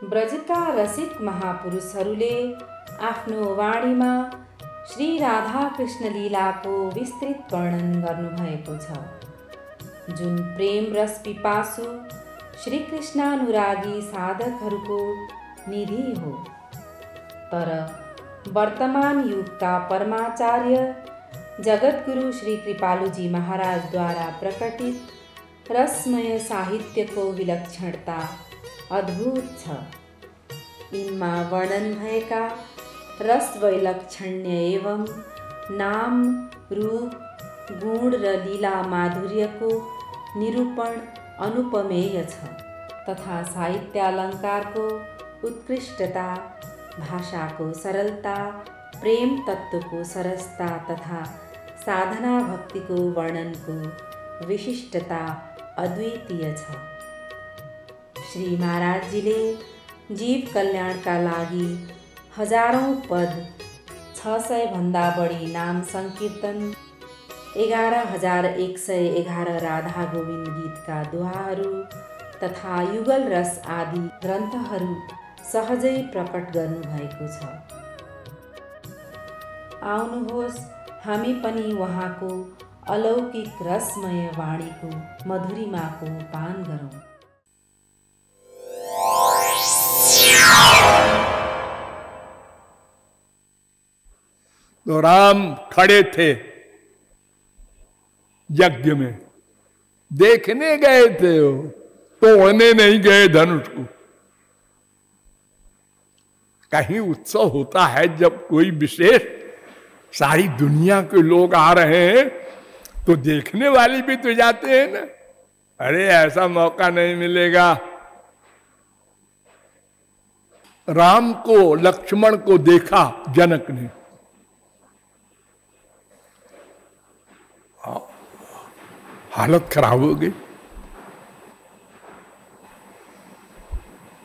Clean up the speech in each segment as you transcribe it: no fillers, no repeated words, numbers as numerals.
ब्रजका रसिक महापुरुषहरूले आफ्नो वाणीमा श्री राधा कृष्ण लीलाको विस्तृत वर्णन गर्नुभएको छ, जुन प्रेम रस पिपासु श्री कृष्णानुरागी साधकहरूको निधि हो। तर वर्तमान युगका परमाचार्य जगद्गुरु श्री कृपालुजी महाराजद्वारा प्रकटित रसमय साहित्यको विलक्षणता अद्भुत छ। यिनमा वर्णन भएका रस वैलक्षण्य एवं नाम, रूप, गुण र लीला माधुर्यको निरूपण अनुपमेय छ, तथा साहित्यालङ्कारको उत्कृष्टता, भाषाको सरलता, प्रेम तत्त्वको सरसता तथा साधना भक्तिको वर्णनको विशिष्टता अद्वितीय छ। श्री महाराजजीले जीव कल्याणका लागि हजारौं पद, 600 भन्दा बढी नाम संकीर्तन, 11,111 राधा गोविन्द गीतका दोहाहरू तथा युगल रस आदि ग्रन्थहरू सहजै प्रकट गर्नुभएको छ। आउनुहोस् हामी पनि उहाँको अलौकिक रसमय वाणीको मधुरिमाको पान गरौँ। तो राम खड़े थे यज्ञ में, देखने गए थे, वो तोड़ने नहीं गए धनुष को। कहीं उत्सव होता है जब कोई विशेष, सारी दुनिया के लोग आ रहे हैं तो देखने वाले भी तो जाते हैं ना। अरे ऐसा मौका नहीं मिलेगा। राम को, लक्ष्मण को देखा जनक ने, हालत खराब हो गई।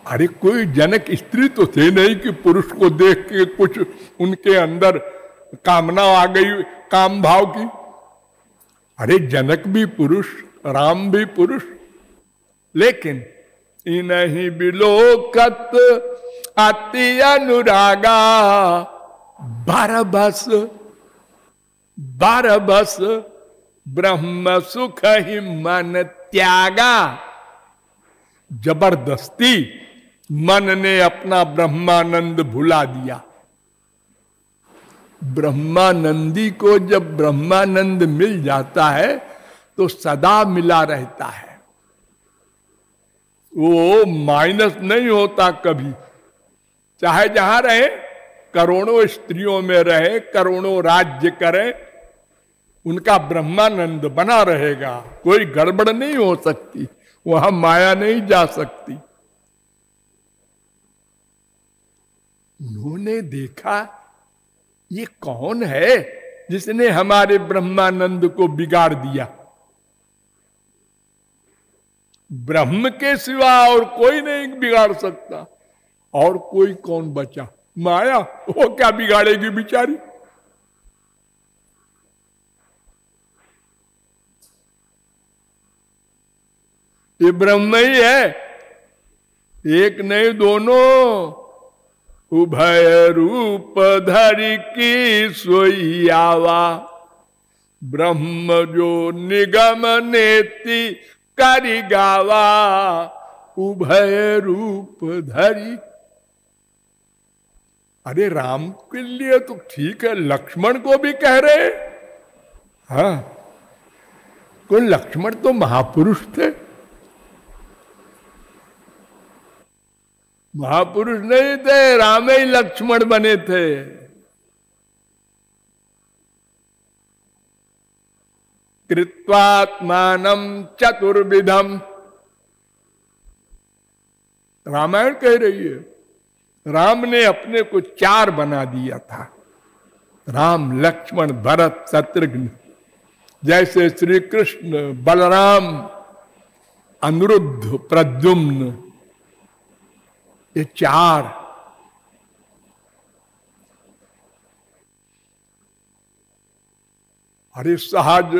अरे कोई जनक स्त्री तो थे नहीं कि पुरुष को देख के कुछ उनके अंदर कामना आ गई, काम भाव की। अरे जनक भी पुरुष, राम भी पुरुष, लेकिन इन्हीं बिलोकत अति अनुरागा, 12 बस ब्रह्म सुख ही मन त्यागा। जबरदस्ती मन ने अपना ब्रह्मानंद भुला दिया। ब्रह्मानंदी को जब ब्रह्मानंद मिल जाता है तो सदा मिला रहता है, वो माइनस नहीं होता कभी। चाहे जहां रहे, करोड़ों स्त्रियों में रहे, करोड़ों राज्य करे, उनका ब्रह्मानंद बना रहेगा। कोई गड़बड़ नहीं हो सकती, वहां माया नहीं जा सकती। उन्होंने देखा ये कौन है जिसने हमारे ब्रह्मानंद को बिगाड़ दिया। ब्रह्म के सिवा और कोई नहीं बिगाड़ सकता। और कोई कौन बचा? माया, वो क्या बिगाड़ेगी बेचारी। ये ब्रह्म ही है, एक नहीं दोनों। उभय रूप धरि की सोई आवा, ब्रह्म जो निगम नेति करि गावा। उभय रूप धरि, अरे राम के लिए तो ठीक है, लक्ष्मण को भी कह रहे। हाँ, कोई लक्ष्मण तो महापुरुष थे। महापुरुष नहीं थे, राम ही लक्ष्मण बने थे। कृत्वात्मानं चतुर्विधम, रामायण कह रही है। राम ने अपने को 4 बना दिया था, राम, लक्ष्मण, भरत, शत्रुघ्न। जैसे श्री कृष्ण, बलराम, अनिरुद्ध, प्रद्युम्न, ये 4। अरे सहज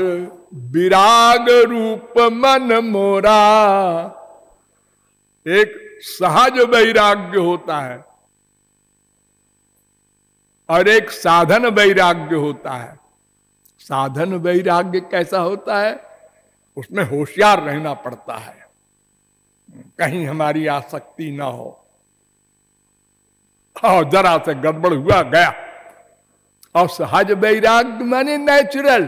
विराग रूप मन मोरा, एक सहज वैराग्य होता है और एक साधन वैराग्य होता है। साधन वैराग्य कैसा होता है? उसमें होशियार रहना पड़ता है, कहीं हमारी आसक्ति ना हो। और जरा से गड़बड़ हुआ गया। और सहज वैराग्य माने नेचुरल,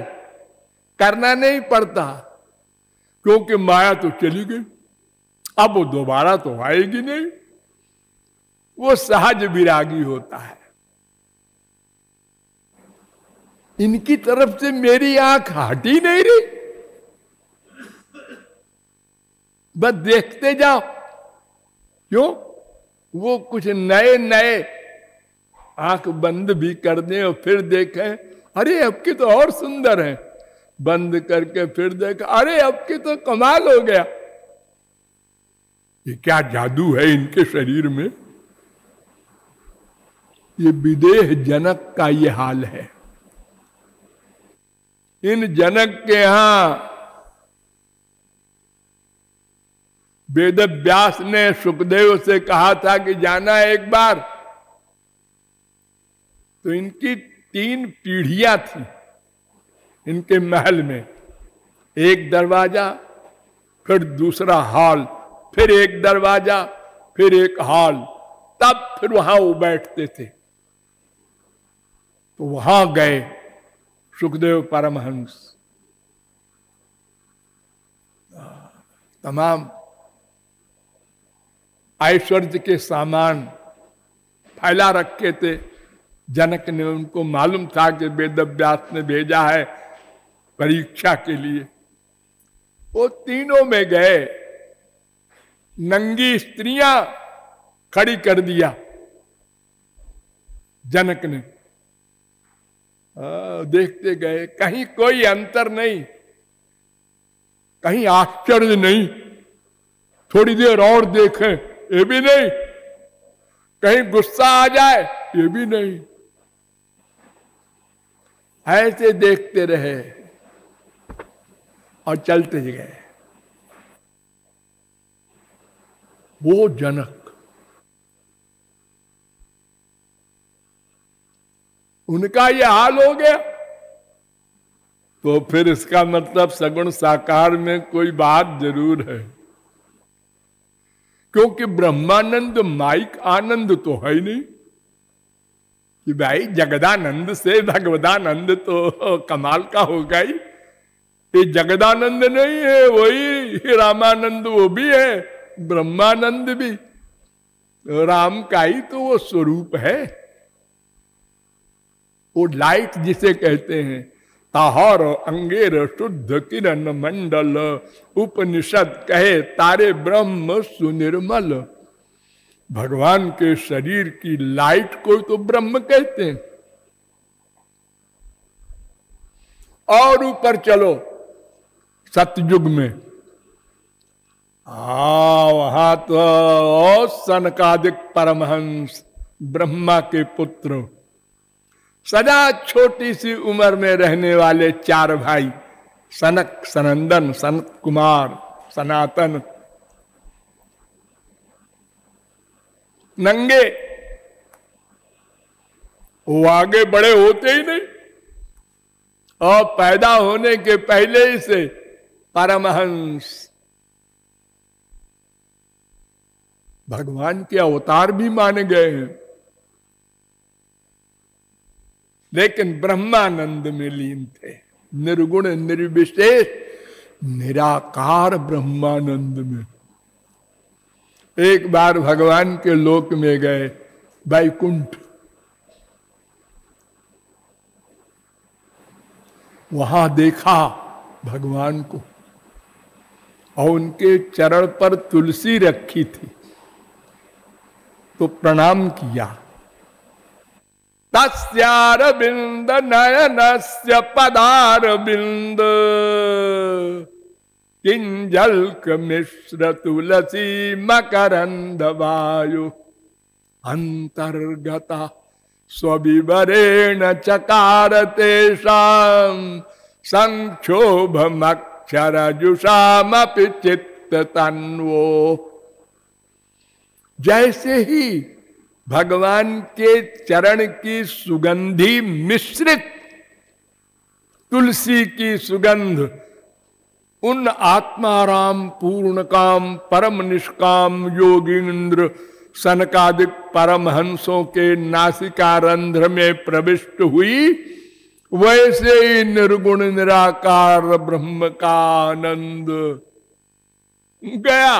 करना नहीं पड़ता, क्योंकि माया तो चली गई, अब वो दोबारा तो आएगी नहीं। वो सहज विरागी होता है। इनकी तरफ से मेरी आंख हटी नहीं रही, बस देखते जाओ। क्यों? वो कुछ नए नए आंख बंद भी कर दें और फिर देखें, अरे अब की तो और सुंदर है, बंद करके फिर देखें, अरे अब की तो कमाल हो गया। ये क्या जादू है इनके शरीर में। ये विदेह जनक का ये हाल है। इन जनक के यहां वेद व्यास ने सुखदेव से कहा था कि जाना एक बार, तो इनकी 3 पीढ़ियां थी इनके महल में। एक दरवाजा, फिर दूसरा हॉल, फिर एक दरवाजा, फिर एक हॉल, तब फिर वहां वो बैठते थे। तो वहां गए सुखदेव परमहंस, तमाम ऐश्वर्य के सामान फैला रखे थे। जनक ने, उनको मालूम था कि वेद व्यास ने भेजा है परीक्षा के लिए। वो तीनों में गए, नंगी स्त्रियां खड़ी कर दिया जनक ने। देखते गए, कहीं कोई अंतर नहीं, कहीं आश्चर्य नहीं, थोड़ी देर और देखें ये भी नहीं, कहीं गुस्सा आ जाए ये भी नहीं। ऐसे देखते रहे और चलते गए। वो जनक, उनका ये हाल हो गया। तो फिर इसका मतलब सगुण साकार में कोई बात जरूर है, क्योंकि ब्रह्मानंद माइक आनंद तो है ही नहीं कि भाई जगदानंद से भगवदानंद तो कमाल का होगा ही। ये जगदानंद नहीं है, वही रामानंद वो भी है, ब्रह्मानंद भी राम का ही तो वो स्वरूप है। वो लाइट जिसे कहते हैं, ताहर अंगेर शुद्ध किरण मंडल, उपनिषद कहे तारे ब्रह्म सुनिर्मल। भगवान के शरीर की लाइट को तो ब्रह्म कहते हैं। और ऊपर चलो सतयुग में, वहां तो सनकादिक परमहंस ब्रह्मा के पुत्र, सदा छोटी सी उम्र में रहने वाले 4 भाई, सनक, सनंदन, सनत कुमार, सनातन, नंगे। वो आगे बड़े होते ही नहीं, और पैदा होने के पहले ही से परमहंस भगवान के अवतार भी माने गए हैं। लेकिन ब्रह्मानंद में लीन थे, निर्गुण निर्विशेष निराकार ब्रह्मानंद में। एक बार भगवान के लोक में गए, वैकुंठ, वहां देखा भगवान को, और उनके चरण पर तुलसी रखी थी, तो प्रणाम किया। तस्यारविंद नयनस्य पदारविंद किंजल्क मिश्र तुलसी मकरंद वायु अंतर्गता स्वविवरेण चकार तेषां संक्षोभमक्षरजुषामपि चित्त तन्वो। जैसे ही भगवान के चरण की सुगंधी मिश्रित तुलसी की सुगंध उन आत्माराम पूर्ण काम परम निष्काम योगींद्र सनकादिक परमहंसों के नासिका रंध्र में प्रविष्ट हुई, वैसे ही निर्गुण निराकार ब्रह्म का आनंद गया।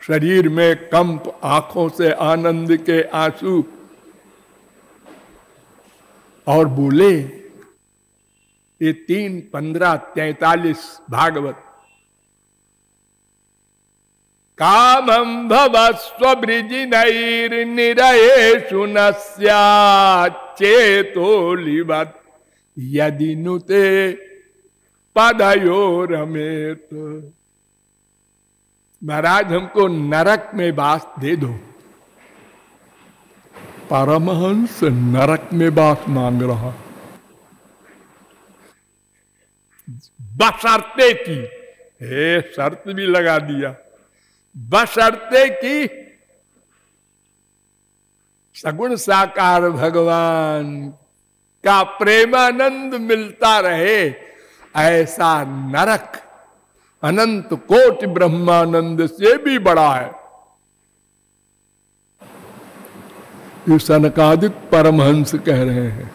शरीर में कंप, आंखों से आनंद के आंसू, और बोले ये 3, 15, 43 भागवत। कामं भवस्व बृजिनैर्निरयेषु न स्याच्चेतो लिवत् यदि नुते पदयोरमेत। महाराज हमको नरक में वास दे दो। परमहंस नरक में वास मांग रहा, बशर्ते की, हे शर्त भी लगा दिया, बशर्ते की सगुण साकार भगवान का प्रेमानंद मिलता रहे। ऐसा नरक अनंत कोटि ब्रह्मानंद से भी बड़ा है। ये सनकादिक परमहंस कह रहे हैं।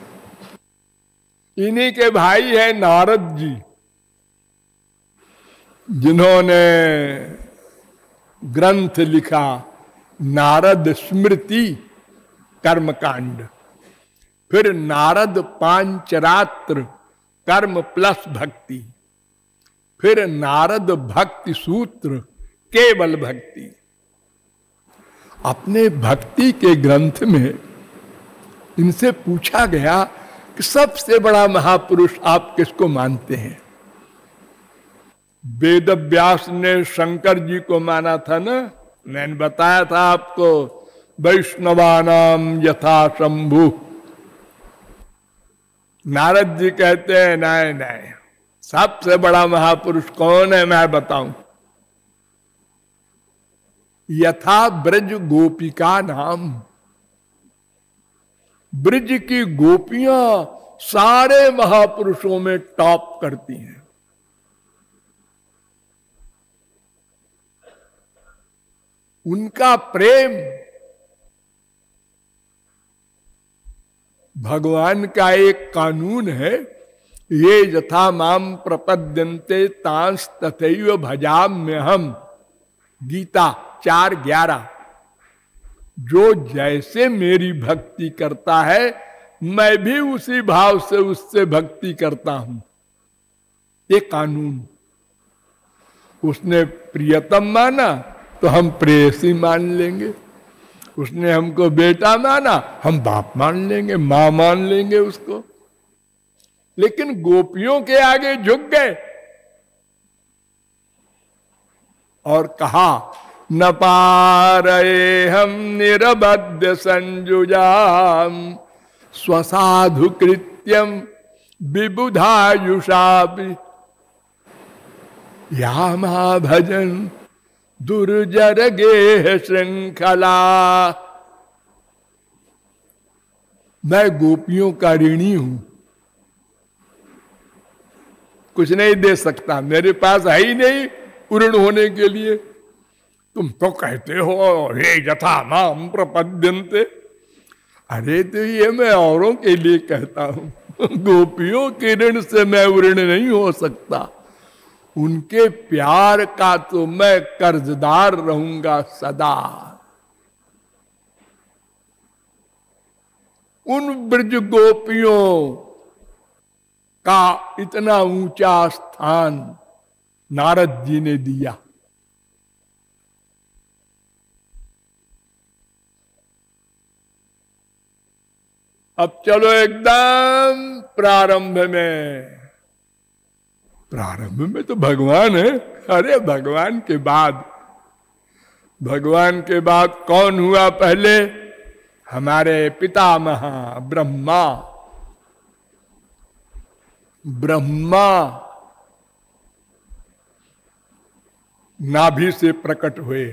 इन्हीं के भाई है नारद जी, जिन्होंने ग्रंथ लिखा नारद स्मृति कर्मकांड, फिर नारद पांचरात्र कर्म प्लस भक्ति, फिर नारद भक्ति सूत्र केवल भक्ति। अपने भक्ति के ग्रंथ में इनसे पूछा गया कि सबसे बड़ा महापुरुष आप किसको मानते हैं? वेद व्यास ने शंकर जी को माना था ना, मैंने बताया था आपको, वैष्णवानाम यथा शंभु। नारद जी कहते हैं नहीं नहीं, सबसे बड़ा महापुरुष कौन है मैं बताऊं? यथा ब्रज गोपिका नाम, ब्रज की गोपियां सारे महापुरुषों में टॉप करती हैं। उनका प्रेम भगवान का एक कानून है, ये यथा माम प्रपद्यन्ते तांस तथैव भजाम्यहम्। गीता 4:11। जो जैसे मेरी भक्ति करता है मैं भी उसी भाव से उससे भक्ति करता हूं। ये कानून। उसने प्रियतम माना तो हम प्रेयसी मान लेंगे, उसने हमको बेटा माना हम बाप मान लेंगे, मां मान लेंगे उसको। लेकिन गोपियों के आगे झुक गए और कहा न पारये हम निरबद्ध संजुजाम स्वसाधु कृत्यम विबुधायुषापि यामा भजन दुर्जर गेह श्रृंखला। मैं गोपियों का ऋणी हूं, कुछ नहीं दे सकता, मेरे पास है ही नहीं पूर्ण होने के लिए। तुम तो कहते हो हे यथा माम प्रपद्यन्ते। अरे तो ये मैं औरों के लिए कहता हूं, गोपियों के ऋण से मैं ऋण नहीं हो सकता। उनके प्यार का तो मैं कर्जदार रहूंगा सदा। उन ब्रज गोपियों का इतना ऊंचा स्थान नारद जी ने दिया। अब चलो एकदम प्रारंभ में। प्रारंभ में तो भगवान है। अरे भगवान के बाद, भगवान के बाद कौन हुआ पहले? हमारे पितामह ब्रह्मा। ब्रह्मा नाभि से प्रकट हुए।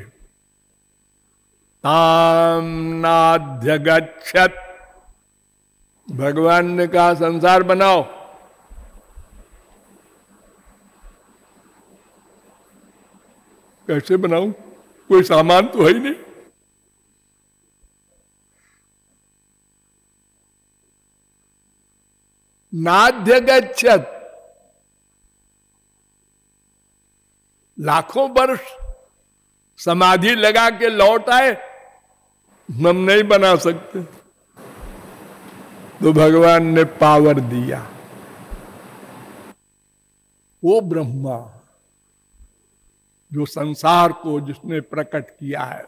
ताम नाध्यगच्छत, भगवान ने कहा संसार बनाओ। कैसे बनाऊं, कोई सामान तो है ही नहीं। नाध्यगच्छत, लाखों वर्ष समाधि लगा के लौट आए, हम नहीं बना सकते। तो भगवान ने पावर दिया। वो ब्रह्मा जो संसार को जिसने प्रकट किया है,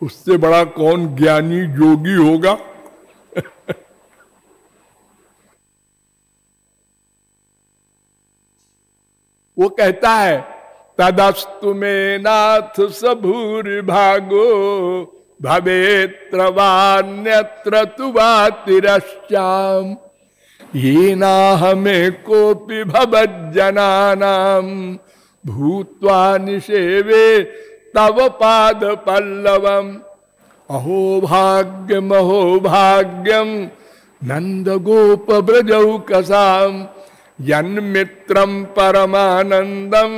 उससे बड़ा कौन ज्ञानी योगी होगा। वो कहता है तदस्तु में नाथ सबूर्भागो भवेत्रवान्यत्र तुवा तिरश्चाम ये ना हमें कोपि भवज्जनानां भूत्वा निषेवे तव पाद पल्लवम अहो भाग्यम नंद गोप ब्रजौकसाम यन्मित्रम परमानंदम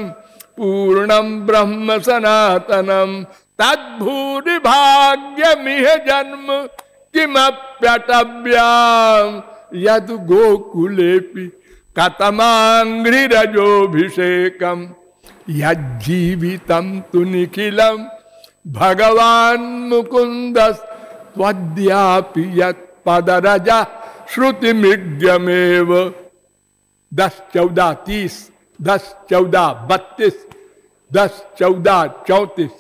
पूर्णम ब्रह्म सनातनम तद्भूरि भाग्यमिह जन्म किमप्यटव्याम यद गोकुलेपि कतमांघ्रिरजोभिषेकम यज्जीवितम तु निखिलम भगवान मुकुंदस त्वद्यापि यत्पदरजा श्रुतिमिड्यमेव 10, 14, 30, 10, 14, 32, 10, 14, 34।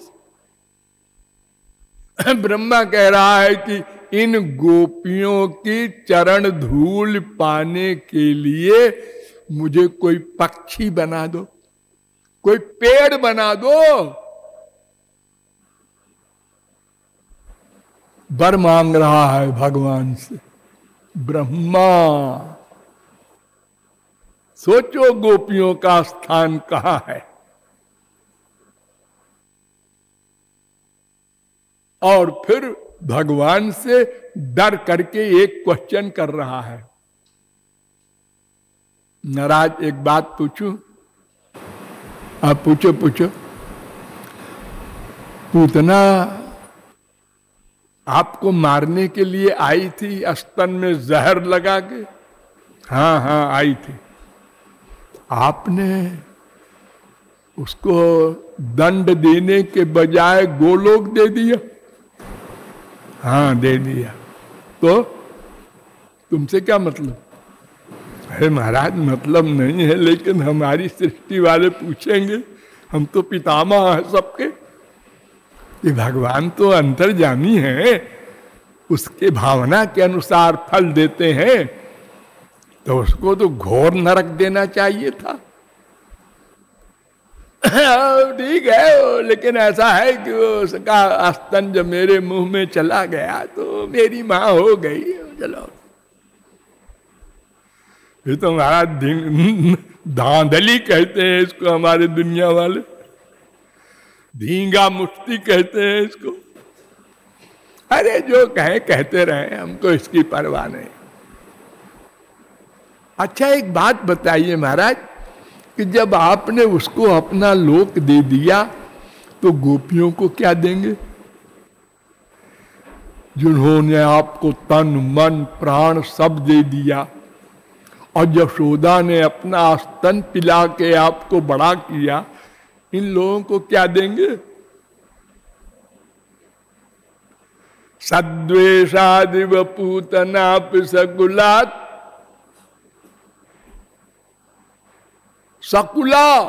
ब्रह्मा कह रहा है कि इन गोपियों की चरण धूल पाने के लिए मुझे कोई पक्षी बना दो, कोई पेड़ बना दो। वर मांग रहा है भगवान से ब्रह्मा। सोचो गोपियों का स्थान कहां है। और फिर भगवान से डर करके एक क्वेश्चन कर रहा है, नाराज एक बात पूछूं? आप पूछो पूछो। पूतना आपको मारने के लिए आई थी, स्तन में जहर लगा के? हाँ हाँ आई थी। आपने उसको दंड देने के बजाय गोलोक दे दिया? हाँ दे दिया। तो तुमसे क्या मतलब? अरे महाराज मतलब नहीं है, लेकिन हमारी सृष्टि वाले पूछेंगे, हम तो पितामह हैं सबके। ये भगवान तो अंतर्यामी है, उसके भावना के अनुसार फल देते हैं, तो उसको तो घोर नरक देना चाहिए था। ठीक है, लेकिन ऐसा है कि उसका स्तन जब मेरे मुंह में चला गया तो मेरी मां हो गई। चलो, ये तो हमारा धांधली कहते हैं इसको हमारे दुनिया वाले, धींगा मुफ्ती कहते हैं इसको। अरे जो कहे कहते रहे, हमको इसकी परवाह नहीं। अच्छा एक बात बताइए महाराज, कि जब आपने उसको अपना लोक दे दिया तो गोपियों को क्या देंगे? जिन्होंने आपको तन मन प्राण सब दे दिया, और यशोदा ने अपना स्तन पिला के आपको बड़ा किया, इन लोगों को क्या देंगे? सद्वेषादिव पूतनाप सकुलात, सकुला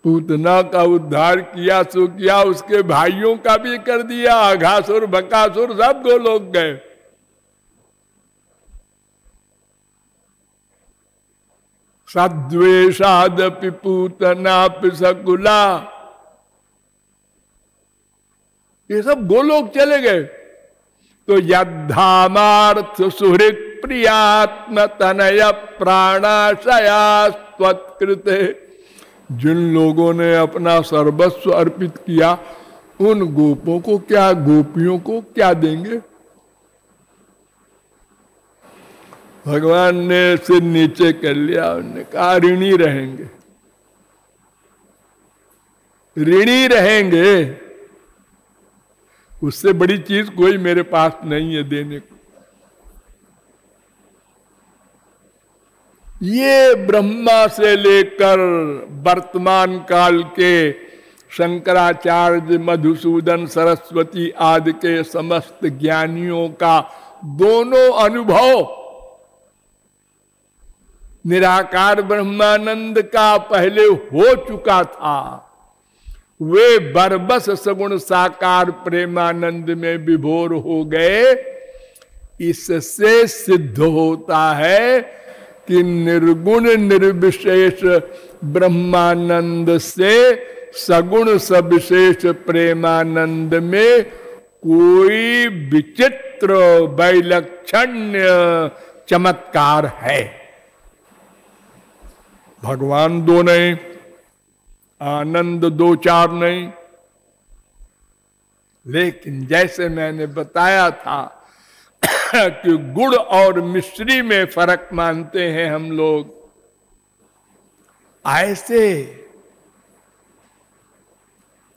पूतना का उद्धार किया सो किया, उसके भाइयों का भी कर दिया। अघासुर बकासुर सब गोलोक गए। सद्वेषादपि पूतनापि सकुला, ये सब गोलोक चले गए। तो यद्धामार्थ सुहृत प्रियात्म तनय प्राणाशयास्त्वत्कृते। जिन लोगों ने अपना सर्वस्व अर्पित किया, उन गोपों को क्या, गोपियों को क्या देंगे? भगवान ने सिर नीचे कर लिया, उन्होंने कहा ऋणी रहेंगे, ऋणी रहेंगे। उससे बड़ी चीज कोई मेरे पास नहीं है देने को। ये ब्रह्मा से लेकर वर्तमान काल के शंकराचार्य, मधुसूदन सरस्वती आदि के समस्त ज्ञानियों का दोनों अनुभव निराकार ब्रह्मानंद का पहले हो चुका था। वे बरबस सगुण साकार प्रेमानंद में विभोर हो गए। इससे सिद्ध होता है कि निर्गुण निर्विशेष ब्रह्मानंद से सगुण सविशेष प्रेमानंद में कोई विचित्र वैलक्षण्य चमत्कार है। भगवान दो नहीं, आनंद दो चार नहीं, लेकिन जैसे मैंने बताया था कि गुड़ और मिश्री में फर्क मानते हैं हम लोग, ऐसे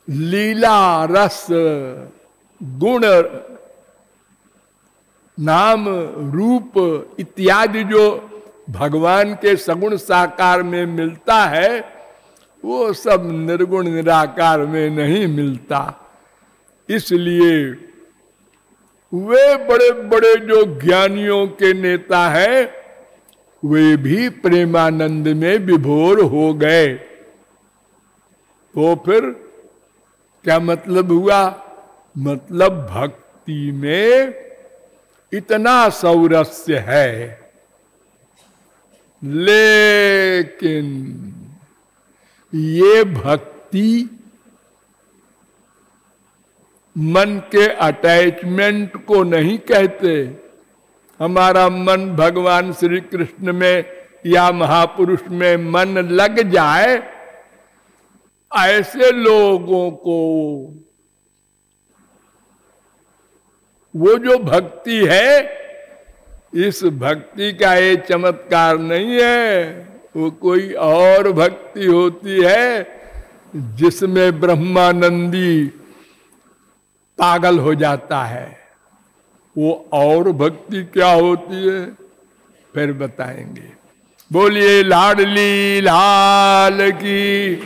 लीला रस गुण नाम रूप इत्यादि जो भगवान के सगुण साकार में मिलता है, वो सब निर्गुण निराकार में नहीं मिलता। इसलिए वे बड़े बड़े जो ज्ञानियों के नेता हैं, वे भी प्रेमानंद में विभोर हो गए। तो फिर क्या मतलब हुआ? मतलब भक्ति में इतना सौरस्य है, लेकिन ये भक्ति मन के अटैचमेंट को नहीं कहते। हमारा मन भगवान श्री कृष्ण में या महापुरुष में मन लग जाए, ऐसे लोगों को वो जो भक्ति है, इस भक्ति का ये चमत्कार नहीं है। वो कोई और भक्ति होती है जिसमें ब्रह्मानंदी पागल हो जाता है। वो और भक्ति क्या होती है फिर बताएंगे। बोलिए लाडली लाल की।